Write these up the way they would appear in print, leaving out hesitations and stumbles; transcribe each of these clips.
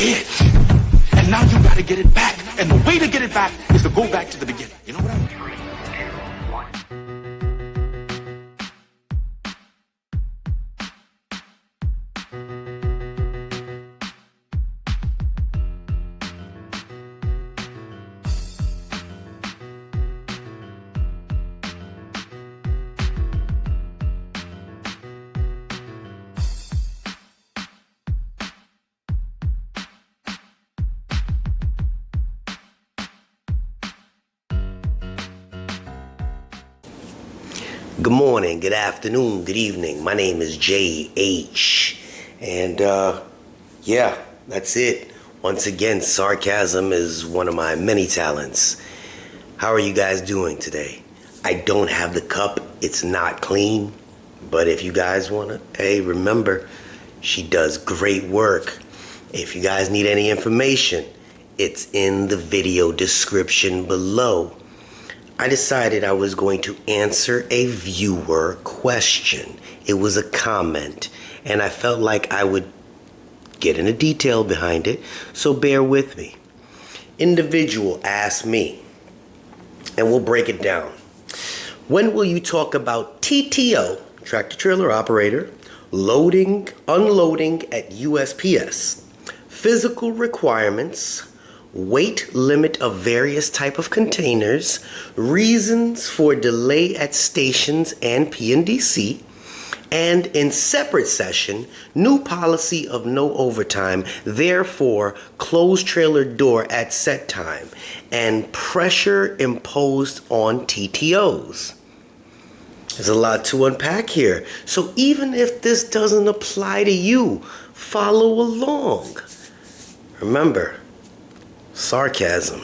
it. And now you gotta get it back. And the way to get it back is to go back to the beginning. You know what I mean? Good morning, good afternoon, good evening. My name is JH. And yeah, that's it. Once again, sarcasm is one of my many talents. How are you guys doing today? I don't have the cup. It's not clean. But if you guys want to, hey, remember, she does great work. If you guys need any information, it's in the video description below. I decided I was going to answer a viewer question. It was a comment, and I felt like I would get into detail behind it, so bear with me. Individual asked me, and we'll break it down. When will you talk about TTO, tractor trailer operator, loading, unloading at USPS, physical requirements, weight limit of various type of containers, reasons for delay at stations and P&DC, and in separate session, new policy of no overtime, therefore close trailer door at set time, and pressure imposed on TTOs. There's a lot to unpack here, so even if this doesn't apply to you, follow along. Remember, sarcasm.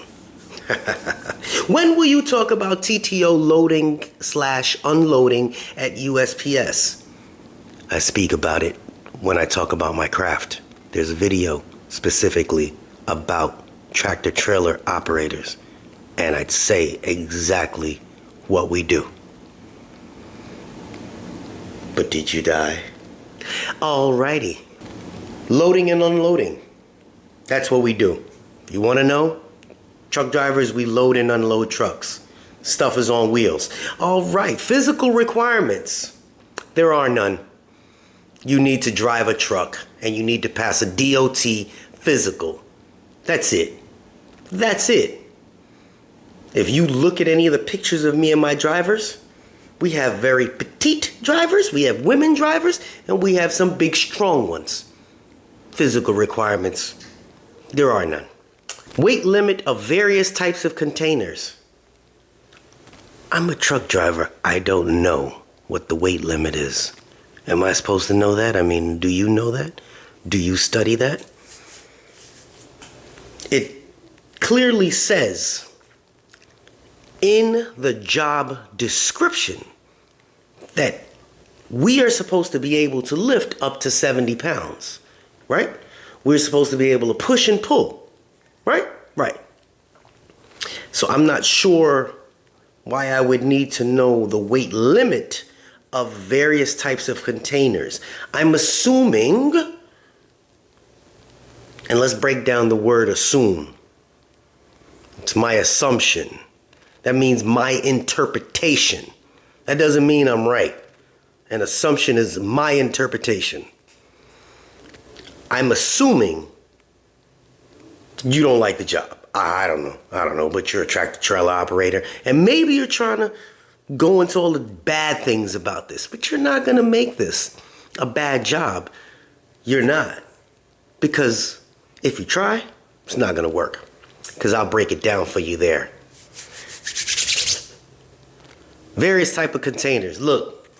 When will you talk about TTO loading / unloading at USPS? I speak about it when I talk about my craft. There's a video specifically about tractor trailer operators, and I'd say exactly what we do. But did you die? Alrighty. Loading and unloading. That's what we do. You want to know? Truck drivers, we load and unload trucks. Stuff is on wheels. All right, physical requirements. There are none. You need to drive a truck and you need to pass a DOT physical. That's it. That's it. If you look at any of the pictures of me and my drivers, we have very petite drivers, we have women drivers, and we have some big strong ones. Physical requirements, there are none. Weight limit of various types of containers. I'm a truck driver. I don't know what the weight limit is. Am I supposed to know that? I mean, do you know that? Do you study that? It clearly says in the job description that we are supposed to be able to lift up to 70 pounds, right? We're supposed to be able to push and pull. Right? Right. So I'm not sure why I would need to know the weight limit of various types of containers. I'm assuming, and let's break down the word assume. It's my assumption. That means my interpretation. That doesn't mean I'm right. An assumption is my interpretation. I'm assuming you don't like the job. I don't know, but you're a tractor trailer operator, and maybe you're trying to go into all the bad things about this, but you're not going to make this a bad job. You're not. Because if you try, it's not going to work. Because I'll break it down for you there. Various type of containers. Look,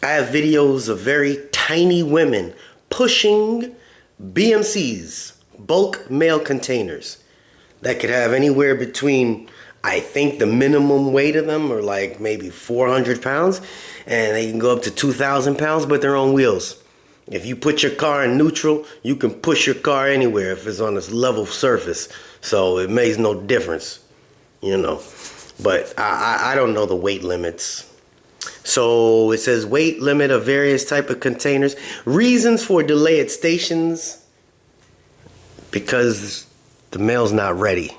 I have videos of very tiny women pushing BMCs, bulk mail containers, that could have anywhere between, I think the minimum weight of them are like maybe 400 pounds, and they can go up to 2,000 pounds, but they're on wheels. If you put your car in neutral, you can push your car anywhere if it's on this level surface. So it makes no difference, you know. But I don't know the weight limits. So it says weight limit of various type of containers. Reasons for delay at stations Because the mail's not ready.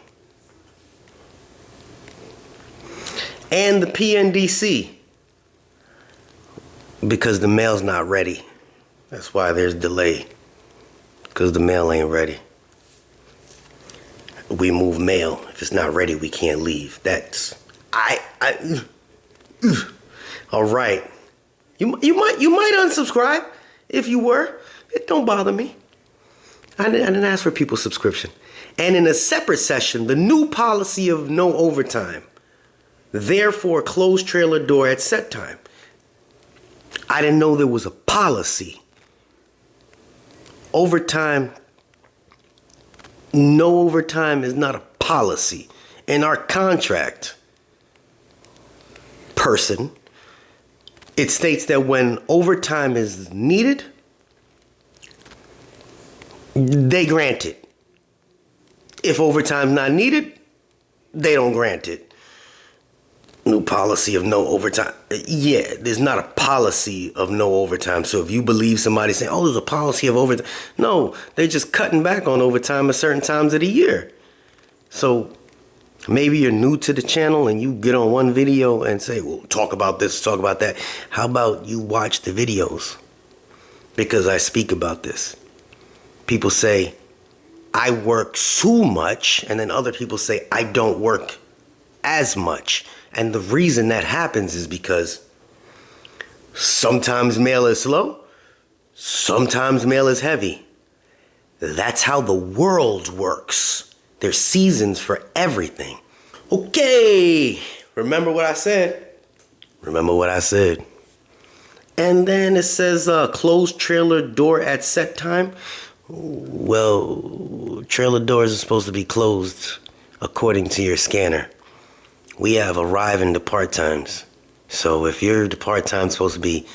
And the PNDC, because the mail's not ready. That's why there's delay, because the mail ain't ready. We move mail. If it's not ready, we can't leave. That's all right. You might unsubscribe if you were. It don't bother me. I didn't ask for people's subscription. And in a separate session, the new policy of no overtime. Therefore, close trailer door at set time. I didn't know there was a policy. Overtime, no overtime is not a policy. In our contract, person, it states that when overtime is needed, they grant it. If overtime's not needed, they don't grant it. New policy of no overtime. Yeah, there's not a policy of no overtime. So if you believe somebody saying, oh, there's a policy of overtime. No, they're just cutting back on overtime at certain times of the year. So maybe you're new to the channel and you get on one video and say, well, talk about this, talk about that. How about you watch the videos? Because I speak about this. People say, I work so much. And then other people say, I don't work as much. And the reason that happens is because sometimes mail is slow, sometimes mail is heavy. That's how the world works. There's seasons for everything. Okay, remember what I said? Remember what I said. And then it says close trailer door at set time. Well, trailer doors are supposed to be closed according to your scanner. We have arrive and depart times. So if your depart time is supposed to be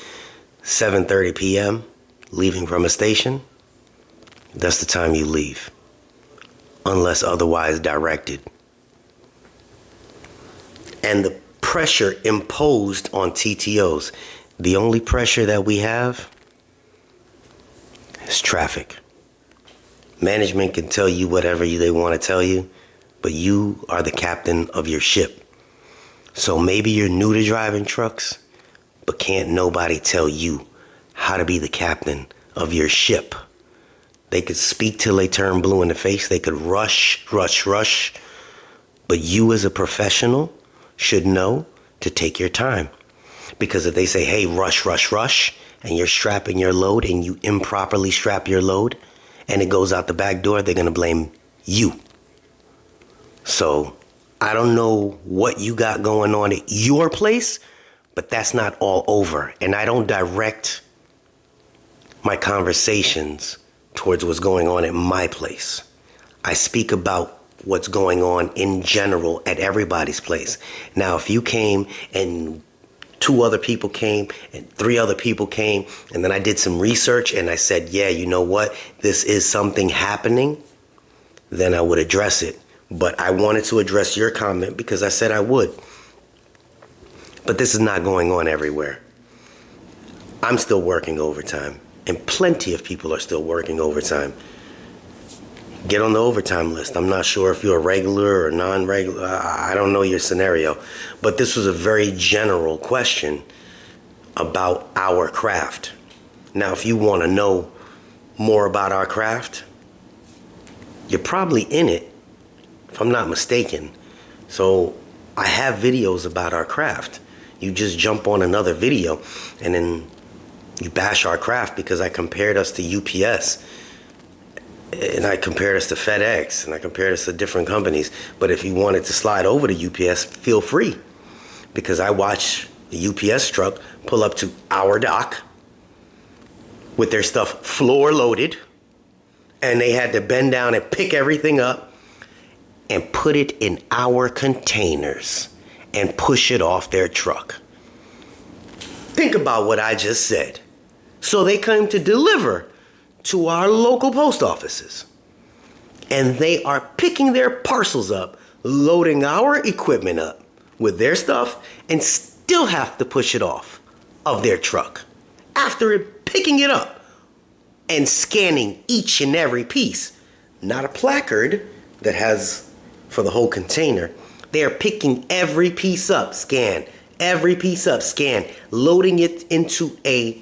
7:30 p.m., leaving from a station, that's the time you leave, unless otherwise directed. And the pressure imposed on TTOs, the only pressure that we have is traffic. Management can tell you whatever they want to tell you, but you are the captain of your ship. So maybe you're new to driving trucks, but can't nobody tell you how to be the captain of your ship. They could speak till they turn blue in the face. They could rush. But you as a professional should know to take your time. Because if they say, hey, rush, and you're strapping your load and you improperly strap your load and it goes out the back door, they're going to blame you. So I don't know what you got going on at your place, but that's not all over. And I don't direct my conversations towards what's going on at my place. I speak about what's going on in general at everybody's place. Now, if you came and 2 other people came and 3 other people came, and then I did some research and I said, yeah, you know what? This is something happening, then I would address it. But I wanted to address your comment because I said I would. But this is not going on everywhere. I'm still working overtime, and plenty of people are still working overtime. Get on the overtime list. I'm not sure if you're a regular or non-regular. I don't know your scenario. But this was a very general question about our craft. Now, if you want to know more about our craft, you're probably in it, if I'm not mistaken. So I have videos about our craft. You just jump on another video and then you bash our craft because I compared us to UPS and I compared us to FedEx and I compared us to different companies. But if you wanted to slide over to UPS, feel free, because I watched the UPS truck pull up to our dock with their stuff floor loaded, and they had to bend down and pick everything up and put it in our containers and push it off their truck. Think about what I just said. So they came to deliver to our local post offices. And they are picking their parcels up, loading our equipment up with their stuff, and still have to push it off of their truck after picking it up and scanning each and every piece. not a placard that has for the whole container. They are picking every piece up, scan, every piece up, scan, loading it into a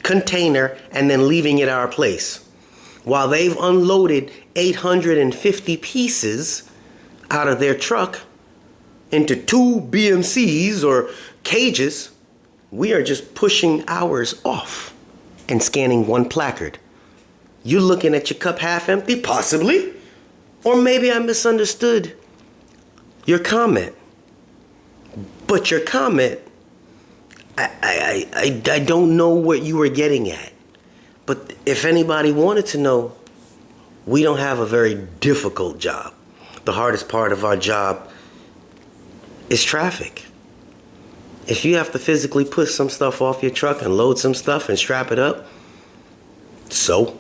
container and then leaving it at our place. While they've unloaded 850 pieces out of their truck into 2 BMCs or cages, we are just pushing ours off and scanning 1 placard. You looking at your cup half empty? Possibly. Or maybe I misunderstood your comment. But your comment, I don't know what you were getting at. But if anybody wanted to know, we don't have a very difficult job. The hardest part of our job is traffic. If you have to physically push some stuff off your truck and load some stuff and strap it up, so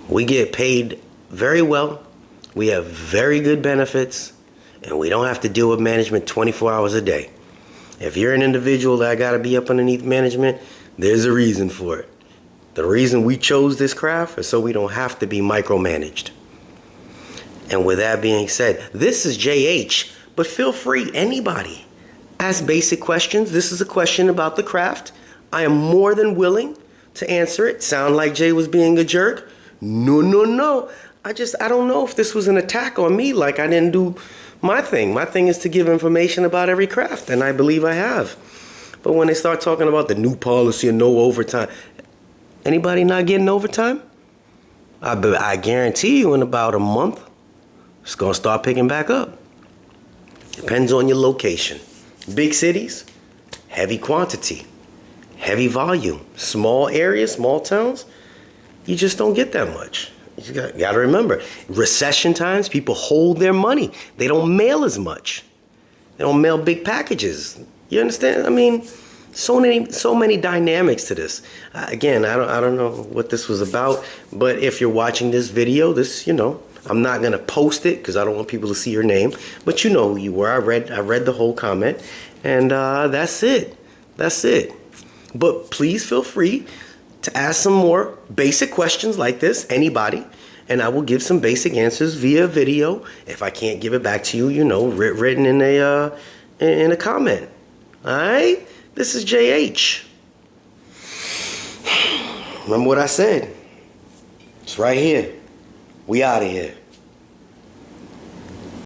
we get paid very well. We have very good benefits, and we don't have to deal with management 24 hours a day. If you're an individual that got to be up underneath management, there's a reason for it. The reason we chose this craft is so we don't have to be micromanaged. And with that being said, this is JH, but feel free, anybody, ask basic questions. This is a question about the craft. I am more than willing to answer it. Sound like Jay was being a jerk? No. I don't know if this was an attack on me, like I didn't do my thing. My thing is to give information about every craft, and I believe I have. But when they start talking about the new policy and no overtime, anybody not getting overtime? I guarantee you in about a month, it's going to start picking back up. Depends on your location. Big cities, heavy quantity, heavy volume. Small areas, small towns, you just don't get that much. You got to remember, recession times, people hold their money. They don't mail as much. They don't mail big packages. You understand? I mean, so many dynamics to this. Again, I don't know what this was about, but if you're watching this video, I'm not gonna post it because I don't want people to see your name, but you know who you were. I read the whole comment, and that's it. But please feel free to ask some more basic questions like this, anybody, and I will give some basic answers via video. If I can't give it back to you, written in a comment. All right. This is JH. Remember what I said? It's right here. We out of here.